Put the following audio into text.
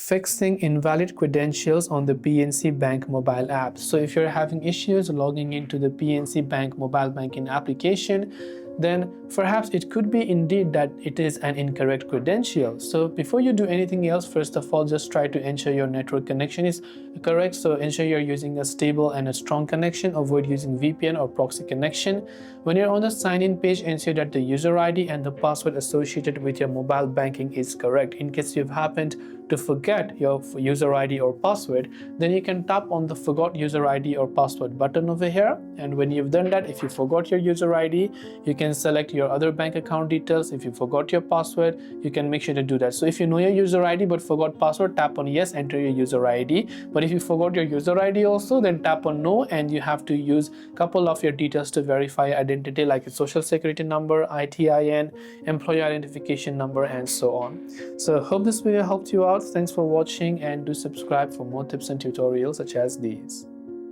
fixing invalid credentials on the PNC Bank mobile app. So if you're having issues logging into the PNC Bank mobile banking application, then perhaps it could be indeed that it is an incorrect credential. So before you do anything else, first of all, just try to ensure your network connection is correct. So ensure you're using a stable and a strong connection. Avoid using VPN or proxy connection. When you're on the sign-in page, ensure that the user ID and the password associated with your mobile banking is correct. In case you've happened to forget your user ID or password, then you can tap on the forgot user ID or password button over here. And when you've done that, if you forgot your user ID, you can select your other bank account details. If you forgot your password, you can make sure to do that. So if you know your user ID but forgot password, tap on yes, enter your user ID. But if you forgot your user ID also, then tap on no, and you have to use a couple of your details to verify identity, like a social security number, ITIN, employee identification number, and so on. So hope this video helped you out. Thanks for watching, and do subscribe for more tips and tutorials such as these.